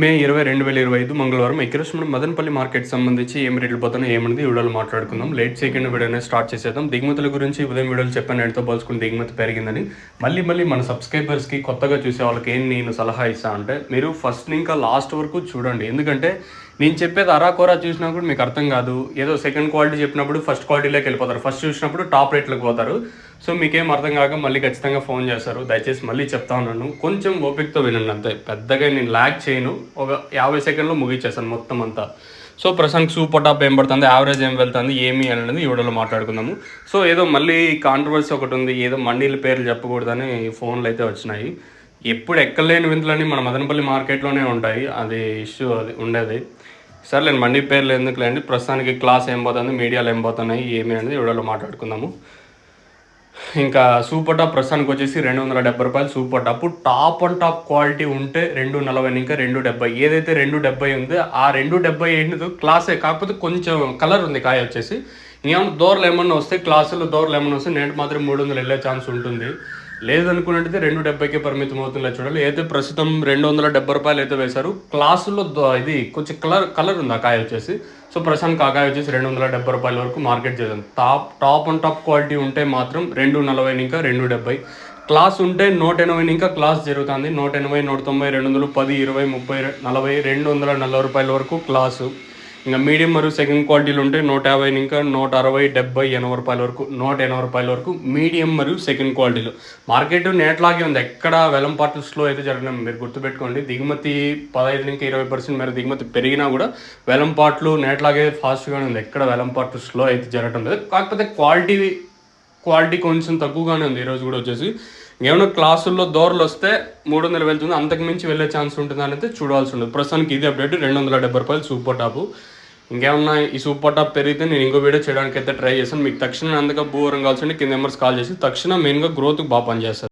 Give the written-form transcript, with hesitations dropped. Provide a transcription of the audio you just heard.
మే 20, 2025 మంగళవారం ఈరోజు మనం మదనపల్లి మార్కెట్ సంబంధించి ఏం రేట్లు పోతున్నాయి ఏమన్నది ఈ వీడియోలో మాట్లాడుకుందాం. లేట్ చేయకుండా వీడియోని స్టార్ట్ చేసేద్దాం. దిగుమతుల గురించి ఉదయం వీడియోలు చెప్పాను, నేటితో పోల్చుకుని దిగుమతి పెరిగిందని. మళ్ళీ మన సబ్స్క్రైబర్స్కి కొత్తగా చూసే వాళ్ళకి ఏం నేను సలహా ఇస్తాను అంటే, మీరు ఫస్ట్ ఇంకా లాస్ట్ వరకు చూడండి. ఎందుకంటే నేను చెప్పేది అరాకొరా చూసినా కూడా మీకు అర్థం కాదు. ఏదో సెకండ్ క్వాలిటీ చెప్పినప్పుడు ఫస్ట్ క్వాలిటీలోకి వెళ్ళిపోతారు, ఫస్ట్ చూసినప్పుడు టాప్ రేట్లకు పోతారు. సో మీకేం అర్థం కాక మళ్ళీ ఖచ్చితంగా ఫోన్ చేస్తారు. దయచేసి మళ్ళీ చెప్తా ఉన్నాను, కొంచెం ఓపికతో వినండి అంతే. పెద్దగా నేను ల్యాగ్ చేయను, ఒక 50 సెకండ్లో ముగించేస్తాను మొత్తం అంతా. సో ప్రస్తుతానికి సూపర్ టాప్ ఏం పడుతుంది, యావరేజ్ ఏం వెళ్తుంది, ఏమి అనేది ఈ వీడియోలో మాట్లాడుకుందాము. సో ఏదో మళ్ళీ కాంట్రవర్సీ ఒకటి ఉంది, ఏదో మండీల పేర్లు చెప్పకూడదని ఫోన్లు అయితే వచ్చినాయి. ఎప్పుడు ఎక్కలేని వింతలని మన మదనపల్లి మార్కెట్లోనే ఉంటాయి, అది ఇష్యూ అది ఉండేది. సరే నేను మండీ పేర్లు ఎందుకులేండి, ప్రస్తుతానికి క్లాస్ ఏం పోతుంది, మీడియాలు ఏం పోతున్నాయి ఏమి అనేది వీడియోలో మాట్లాడుకుందాము. ఇంకా సూపర్ టాప్ ప్రస్తుతానికి వచ్చేసి 270 రూపాయలు super top. Top and top quality ఉంటే 240, ఇంకా 270. ఏదైతే 270 ఉందో ఆ 270 ఏంటిదో క్లాసే, కాకపోతే కొంచెం కలర్ ఉంది కాయ వచ్చేసి. ఇంకేమన్నా దూరలు ఏమన్నా వస్తే, క్లాసులు దూరలు ఏమన్నా వస్తే నేటి మాత్రం 300 వెళ్ళే ఛాన్స్ ఉంటుంది. లేదనుకున్నట్టయితే 270కే పరిమితం అవుతుందిలే చూడాలి. అయితే ప్రస్తుతం 270 రూపాయలు అయితే వేశారు. క్లాసులో ఇది కొంచెం కలర్ ఉంది ఆ కాయ వచ్చేసి. సో ప్రస్తుతానికి ఆ కాయ వచ్చేసి 270 రూపాయల వరకు మార్కెట్ చేద్దాం. టాప్ అండ్ టాప్ క్వాలిటీ ఉంటే మాత్రం 240 ఇంకా 270. క్లాస్ ఉంటే 180 ఇంకా క్లాస్ జరుగుతుంది. 180, 190, 200, 10, 20, 30, 40, 240 రూపాయల వరకు క్లాసు. ఇంకా మీడియం మరియు సెకండ్ క్వాలిటీలు ఉంటే 150 ఇంకా 160, 70, 80 రూపాయల వరకు, 180 రూపాయల వరకు మీడియం మరియు సెకండ్ క్వాలిటీలు. మార్కెట్ నేట్లాగే ఉంది, ఎక్కడ వెలంపాట్లు స్లో అయితే జరగడం మీరు గుర్తుపెట్టుకోండి. దిగుమతి 15 ఇంకా 20% మేర దిగుమతి పెరిగినా కూడా వెలంపాట్లు నేట్లాగే ఫాస్ట్గానే ఉంది, ఎక్కడ వెలంపాట్లు స్లో అయితే జరగడం లేదు. కాకపోతే క్వాలిటీ కొంచెం తక్కువగానే ఉంది ఈరోజు కూడా వచ్చేసి. ఏమైనా క్లాసుల్లో దూరలు వస్తే 300 వెళ్తుంది, అంతకు మించి వెళ్ళే ఛాన్స్ ఉంటుంది అని అయితే చూడాల్సి ఉంటుంది. ప్రస్తుతానికి ఇది అప్డేట్ 270 రూపాయలు సూపర్ టాపు. ఇంకేమన్నా ఈ సూపర్ టాప్ పెరిగితే నేను ఇంకో వీడియో చేయడానికి అయితే ట్రై చేస్తాను. మీకు తక్షణం అందుకే భూవరం కావాల్సింటే కింద నెంబర్స్ కాల్ చేసి తక్షణం మెయిన్గా గ్రోత్కి బాగా పనిచేస్తారు.